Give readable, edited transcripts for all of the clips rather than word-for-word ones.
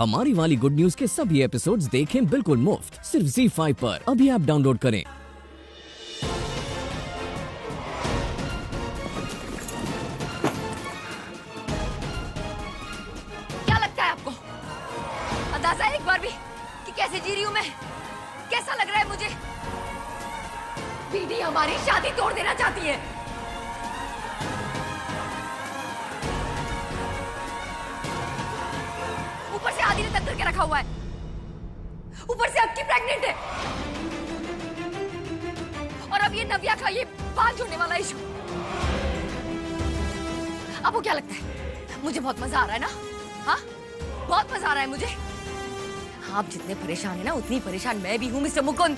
हमारी वाली good news के सभी एपिसोड्स देखें बिल्कुल मुफ्त सिर्फ ZEE5 पर। अभी ऐप डाउनलोड करें। क्या लगता है आपको? अंदाजा है एक बार भी कि कैसे जी रही हूँ मैं? कैसा लग रहा है मुझे? बीडी हमारी शादी तोड़ देना चाहती है। ऊपर से आदि ने तक करके रखा हुआ है, ऊपर से अक्की प्रेग्नेंट है, और अब ये नव्या का ये बाल जोड़ने वाला इशू। आपको क्या लगता है मुझे बहुत मजा आ रहा है ना? हाँ, बहुत मजा आ रहा है मुझे। आप जितने परेशान है ना उतनी परेशान मैं भी हूँ मिस्टर मुकुंद।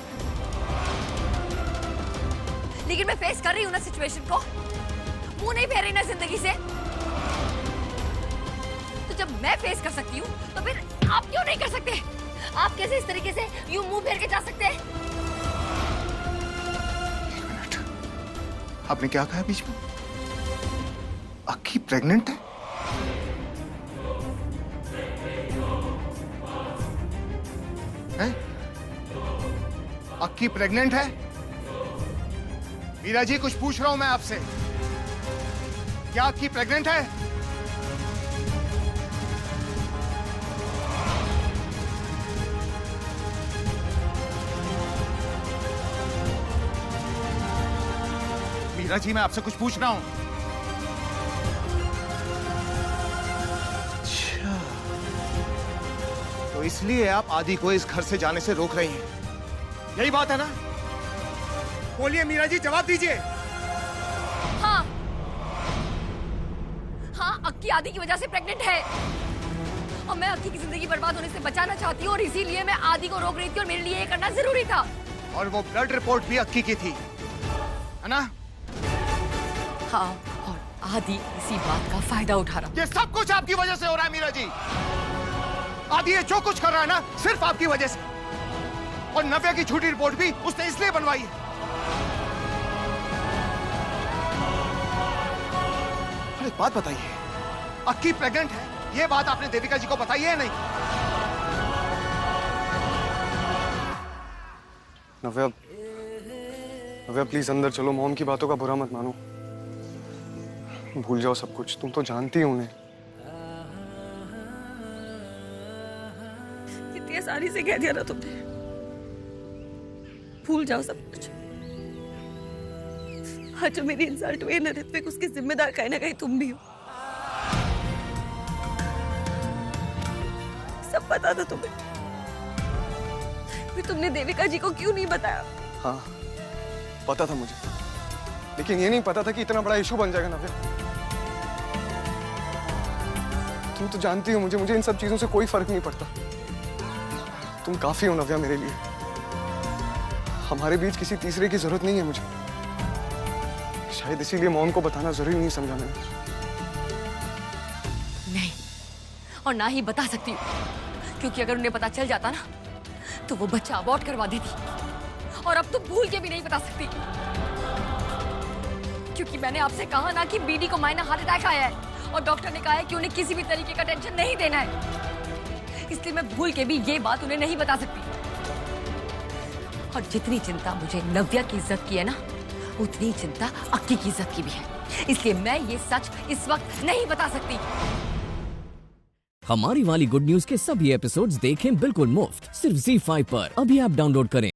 लेकिन मैं फेस कर रही हूँ ना सिचुएशन को, मुंह नहीं फेर रही ना जिंदगी से। तो जब मैं फेस कर सकती हूँ तो फिर आप क्यों नहीं कर सकते? आप कैसे इस तरीके से यूं मुंह फेर के जा सकते हैं? एक मिनट, आपने क्या कहा बीच में? अक्की प्रेग्नेंट है? हैं? अक्की प्रेग्नेंट है? मीरा जी, कुछ पूछ रहा हूं मैं आपसे। क्या अक्की प्रेग्नेंट है? मीरा जी, मैं आपसे कुछ पूछ रहा हूं। अच्छा, तो इसलिए आप आदि को इस घर से जाने से रोक रही हैं, यही बात है ना? बोलिए मीरा जी, जवाब दीजिए। हाँ, हाँ, अक्की आदि की वजह से प्रेग्नेंट है और मैं अक्की की जिंदगी बर्बाद होने से बचाना चाहती हूँ और इसीलिए मैं आदि को रोक रही थी और मेरे लिए ये करना जरूरी था। और वो ब्लड रिपोर्ट भी अक्की की थी, है ना? हाँ, और आदि इसी बात का फायदा उठा रहा। ये सब कुछ आपकी वजह से हो रहा है मीरा जी। आदि ये जो कुछ कर रहा है ना, सिर्फ आपकी वजह से। और नव्या की झूठी रिपोर्ट भी उसने इसलिए बनवाई है। एक बात बताइए, अक्की प्रेग्नेंट है, ये बात आपने देविका जी को बताई है नहीं? नव्या, नव्या प्लीज अंदर चलो। मॉम की बातों का बुरा मत मानो, भूल जाओ सब कुछ। तुम तो जानती हो उन्हें। कितनी आसानी से कह दिया ना तुमने, भूल जाओ सब कुछ। आज जो मेरी इंसल्ट हुई है ना ऋत्विक, उसके जिम्मेदार कहीं ना कहीं तुम भी हो। सब पता था तुम्हें, फिर तुमने देविका जी को क्यों नहीं बताया? हाँ, पता था मुझे, लेकिन ये नहीं पता था कि इतना बड़ा इशू बन जाएगा नव्या। तुम तो जानती हो मुझे इन सब चीजों से कोई फर्क नहीं पड़ता। तुम काफी हो नव्या मेरे लिए। हमारे बीच किसी तीसरे की जरूरत नहीं है मुझे। शायद इसीलिए मॉम को बताना जरूरी नहीं समझा मैंने। नहीं, और ना ही बता सकती हूँ, क्योंकि अगर उन्हें पता चल जाता ना तो वो बच्चा अबॉर्ट करवा देती। और अब तो भूल के भी नहीं बता सकती, क्योंकि मैंने आपसे कहा ना कि बीडी को माइनर हार्ट अटैक आया है और डॉक्टर ने कहा है कि उन्हें किसी भी तरीके का टेंशन नहीं देना है। इसलिए मैं भूल के भी ये बात उन्हें नहीं बता सकती। और जितनी चिंता मुझे नव्या की इज्जत की है ना, उतनी चिंता अक्की की इज्जत की भी है। इसलिए मैं ये सच इस वक्त नहीं बता सकती। हमारी वाली गुड न्यूज के सभी एपिसोड्स देखें बिल्कुल मुफ्त सिर्फ ZEE5 पर। अभी ऐप डाउनलोड करें।